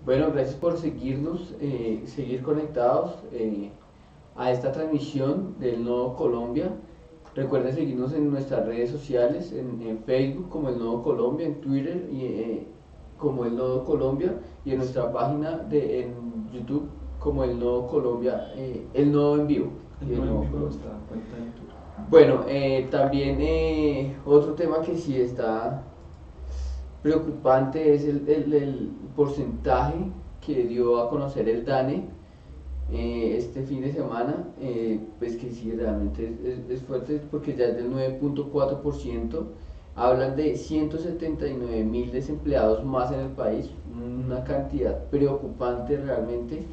Bueno, gracias por seguirnos, seguir conectados a esta transmisión del Nodo Colombia. Recuerden seguirnos en nuestras redes sociales, en Facebook como el Nodo Colombia, en Twitter como el Nodo Colombia y en nuestra página en YouTube como el Nodo Colombia, el Nodo en Vivo. El Nodo en Vivo, nuestra cuenta de YouTube. Bueno, también otro tema que sí está preocupante es el porcentaje que dio a conocer el DANE este fin de semana, pues que sí, realmente es fuerte porque ya es del 9.4%. Hablan de 179.000 desempleados más en el país, una cantidad preocupante realmente.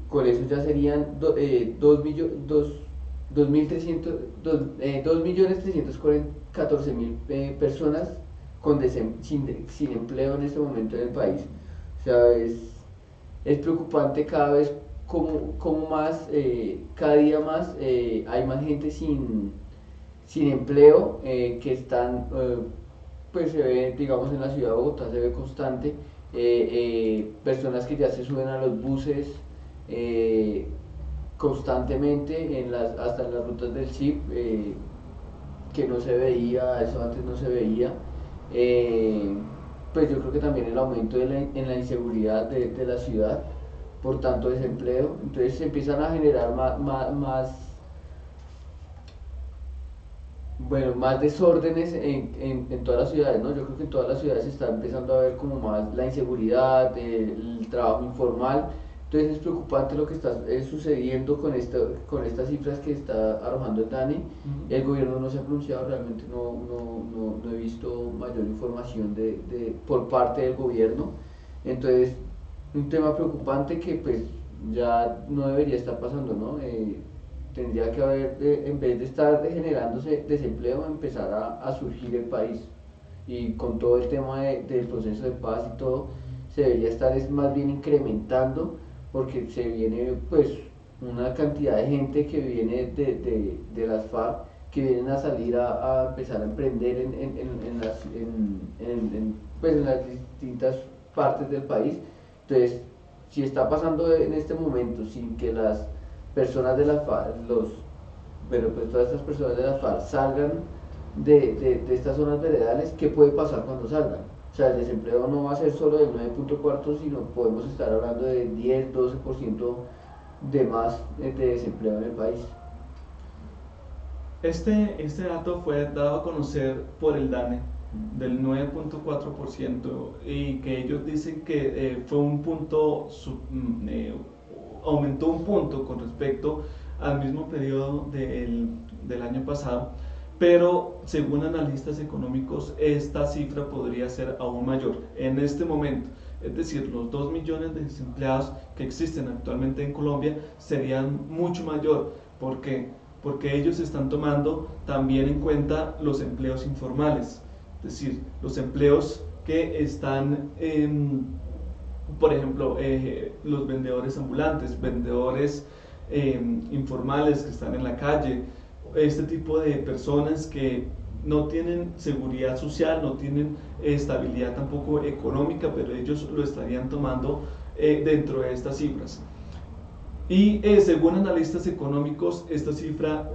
Con eso ya serían 2.314.000 personas sin empleo en este momento en el país. O sea, es preocupante cada vez como más, cada día más hay más gente sin empleo que están, pues se ve, digamos, en la ciudad de Bogotá, se ve constante, personas que ya se suben a los buses constantemente, hasta en las rutas del SIP, que no se veía, eso antes no se veía. Pues yo creo que también el aumento en la inseguridad de la ciudad por tanto desempleo, entonces se empiezan a generar más desórdenes en todas las ciudades, ¿no? Yo creo que en todas las ciudades se está empezando a ver como más la inseguridad, el trabajo informal. Entonces es preocupante lo que está sucediendo con estas cifras que está arrojando el DANE. El gobierno no se ha pronunciado, realmente no he visto mayor información por parte del gobierno. Entonces, un tema preocupante que pues ya no debería estar pasando, ¿no? Tendría que haber, en vez de estar generándose desempleo, empezar a surgir el país. Y con todo el tema del proceso de paz y todo, se debería estar más bien incrementando, porque se viene pues una cantidad de gente que viene de las FARC, que vienen a salir a empezar a emprender pues, en las distintas partes del país. Entonces, si está pasando en este momento sin que las personas de la FARC, pues todas estas personas de la FARC salgan de estas zonas veredales, ¿qué puede pasar cuando salgan? O sea, el desempleo no va a ser solo del 9.4, sino podemos estar hablando de 10-12% de más de desempleo en el país. Este dato fue dado a conocer por el DANE del 9.4% y que ellos dicen que fue un punto, aumentó un punto con respecto al mismo periodo del año pasado, pero según analistas económicos esta cifra podría ser aún mayor en este momento. Es decir, los 2 millones de desempleados que existen actualmente en Colombia serían mucho mayor, porque ellos están tomando también en cuenta los empleos informales, es decir, los empleos que están, por ejemplo, los vendedores ambulantes, vendedores informales que están en la calle, este tipo de personas que no tienen seguridad social, no tienen estabilidad tampoco económica, pero ellos lo estarían tomando dentro de estas cifras. Y según analistas económicos, esta cifra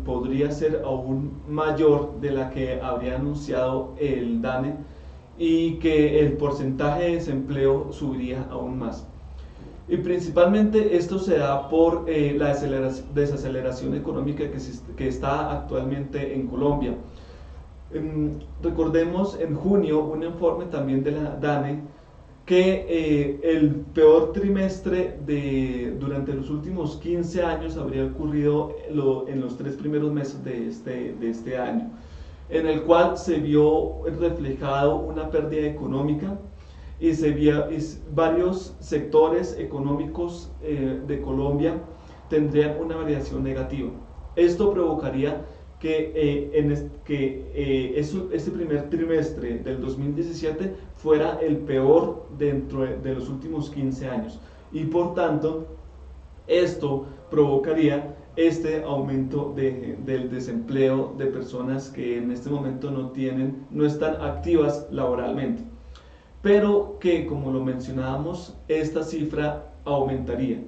podría ser aún mayor de la que habría anunciado el DANE y que el porcentaje de desempleo subiría aún más. Y principalmente esto se da por la desaceleración económica que está actualmente en Colombia. Recordemos en junio un informe también de la DANE que el peor trimestre durante los últimos 15 años habría ocurrido en los 3 primeros meses de este año, en el cual se vio reflejado una pérdida económica y varios sectores económicos de Colombia tendrían una variación negativa. Esto provocaría que este primer trimestre del 2017 fuera el peor dentro de los últimos 15 años y por tanto esto provocaría este aumento del desempleo de personas que en este momento no están activas laboralmente. pero que, como lo mencionábamos, esta cifra aumentaría,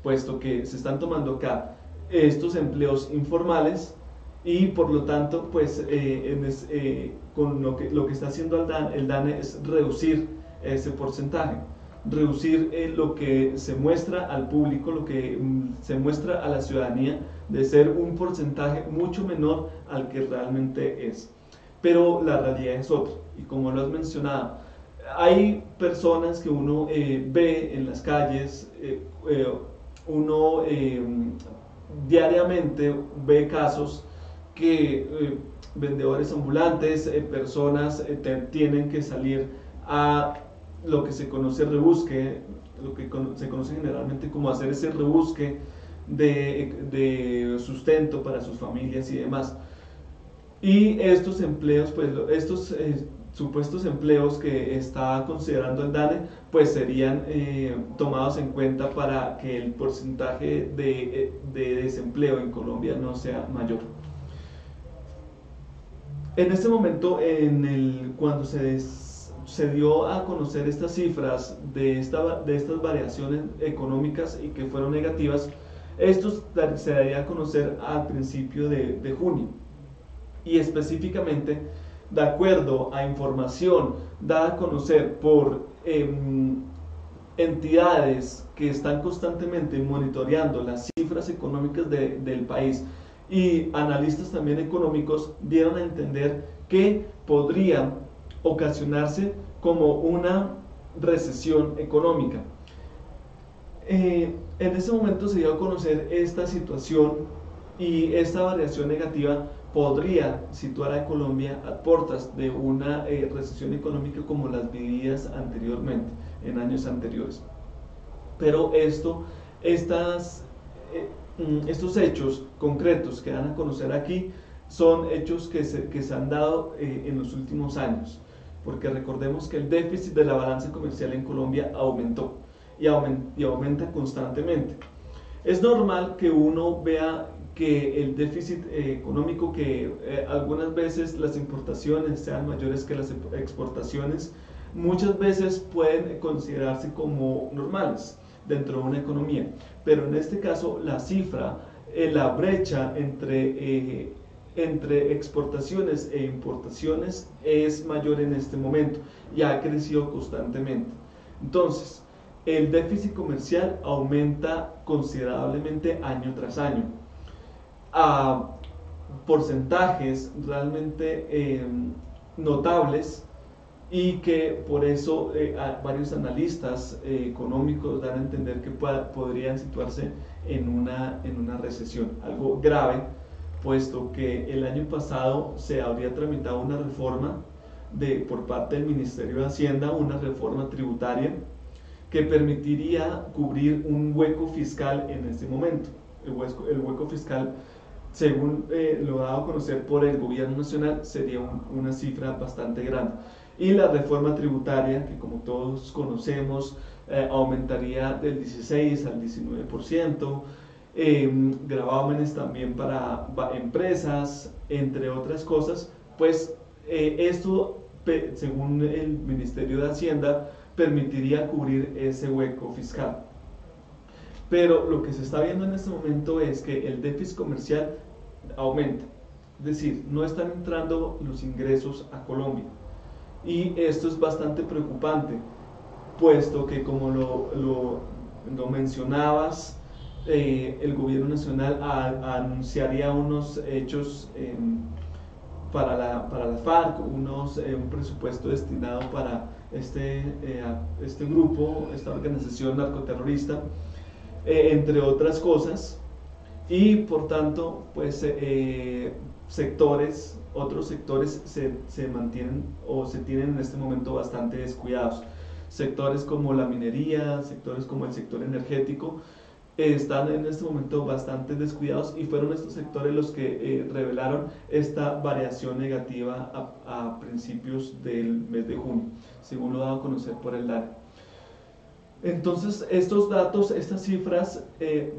puesto que se están tomando acá estos empleos informales y por lo tanto, pues con lo que está haciendo el DANE es reducir ese porcentaje, reducir lo que se muestra al público, lo que se muestra a la ciudadanía, de ser un porcentaje mucho menor al que realmente es. Pero la realidad es otra, y como lo has mencionado, hay personas que uno ve en las calles, uno diariamente ve casos que vendedores ambulantes, personas tienen que salir a lo que se conoce rebusque, lo que se conoce generalmente como hacer ese rebusque de sustento para sus familias y demás. Y estos empleos, pues estos supuestos empleos que está considerando el DANE, pues serían tomados en cuenta para que el porcentaje de desempleo en Colombia no sea mayor. En este momento, cuando se dio a conocer estas cifras de estas variaciones económicas y que fueron negativas, esto se daría a conocer al principio de junio. Y específicamente, de acuerdo a información dada a conocer por entidades que están constantemente monitoreando las cifras económicas del país, y analistas también económicos dieron a entender que podría ocasionarse como una recesión económica. En ese momento se dio a conocer esta situación, y esta variación negativa podría situar a Colombia a puertas de una recesión económica como las vividas anteriormente, en años anteriores. Pero estos hechos concretos que dan a conocer aquí son hechos que se han dado en los últimos años, porque recordemos que el déficit de la balanza comercial en Colombia aumentó y aumenta constantemente. Es normal que uno vea que el déficit económico, que algunas veces las importaciones sean mayores que las exportaciones, muchas veces pueden considerarse como normales dentro de una economía, pero en este caso la cifra, la brecha entre exportaciones e importaciones es mayor en este momento y ha crecido constantemente. Entonces, el déficit comercial aumenta considerablemente año tras año, a porcentajes realmente notables, y que por eso varios analistas económicos dan a entender que podrían situarse en una recesión, algo grave, puesto que el año pasado se habría tramitado una reforma por parte del Ministerio de Hacienda, una reforma tributaria que permitiría cubrir un hueco fiscal en este momento. El hueco fiscal, según lo dado a conocer por el gobierno nacional, sería una cifra bastante grande. Y la reforma tributaria, que como todos conocemos, aumentaría del 16 al 19%, gravámenes también para empresas, entre otras cosas, pues esto, según el Ministerio de Hacienda, permitiría cubrir ese hueco fiscal. Pero lo que se está viendo en este momento es que el déficit comercial aumenta, es decir, no están entrando los ingresos a Colombia, y esto es bastante preocupante, puesto que, como lo mencionabas, el gobierno nacional anunciaría unos hechos para la FARC, un presupuesto destinado para este grupo, esta organización narcoterrorista, entre otras cosas, y por tanto, pues otros sectores se mantienen o se tienen en este momento bastante descuidados. Sectores como la minería, sectores como el sector energético, están en este momento bastante descuidados, y fueron estos sectores los que revelaron esta variación negativa a principios del mes de junio, según lo dado a conocer por el DANE. Entonces, estos datos, estas cifras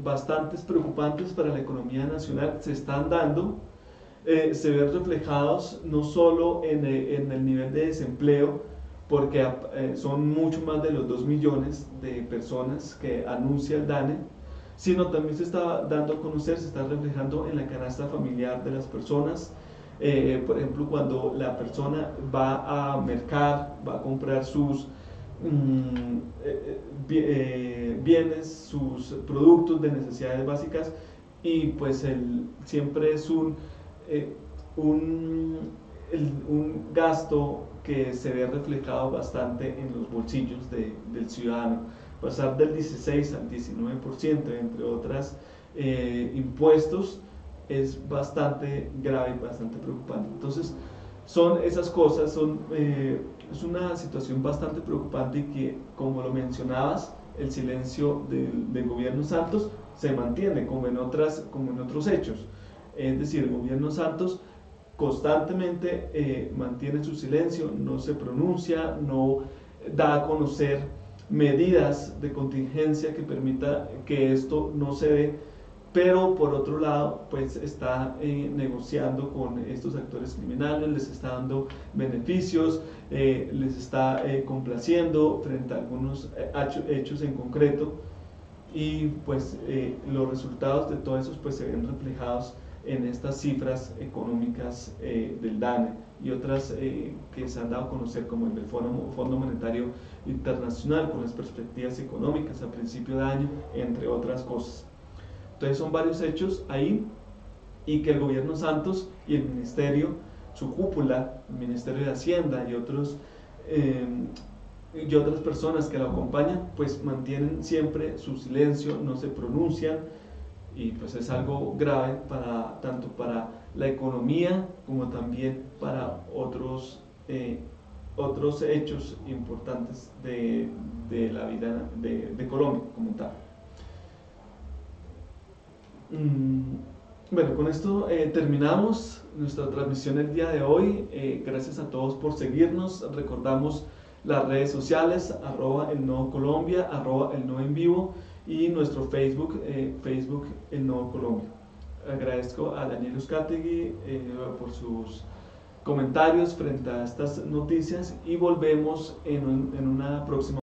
bastante preocupantes para la economía nacional se están dando, se ven reflejados no solo en el nivel de desempleo, porque son mucho más de los 2 millones de personas que anuncia el DANE, sino también se está dando a conocer, se está reflejando en la canasta familiar de las personas. Por ejemplo, cuando la persona va a mercar, va a comprar sus bienes, sus productos de necesidades básicas, y pues siempre es un gasto que se ve reflejado bastante en los bolsillos del ciudadano. Pasar del 16 al 19%, entre otras impuestos, es bastante grave y bastante preocupante. Entonces, son esas cosas, es una situación bastante preocupante, y que, como lo mencionabas, el silencio del gobierno Santos se mantiene, como en otros hechos. Es decir, el gobierno Santos constantemente mantiene su silencio, no se pronuncia, no da a conocer medidas de contingencia que permita que esto no se dé, pero por otro lado pues está negociando con estos actores criminales, les está dando beneficios, les está complaciendo frente a algunos hechos en concreto, y pues los resultados de todo eso pues se ven reflejados en estas cifras económicas del DANE y otras que se han dado a conocer, como el del Fondo Monetario Internacional, con las perspectivas económicas a principio de año, entre otras cosas. Entonces son varios hechos ahí, y que el gobierno Santos y el ministerio, su cúpula, el Ministerio de Hacienda y otras personas que lo acompañan, pues mantienen siempre su silencio, no se pronuncian, y pues es algo grave tanto para la economía como también para otros hechos importantes de la vida de Colombia como tal. Bueno, con esto terminamos nuestra transmisión el día de hoy. Gracias a todos por seguirnos. Recordamos las redes sociales, @elnodo-colombia, @elnodo-en-vivo, y nuestro Facebook, Facebook El Nodo Colombia. Agradezco a Daniel Uzcategui por sus comentarios frente a estas noticias, y volvemos en una próxima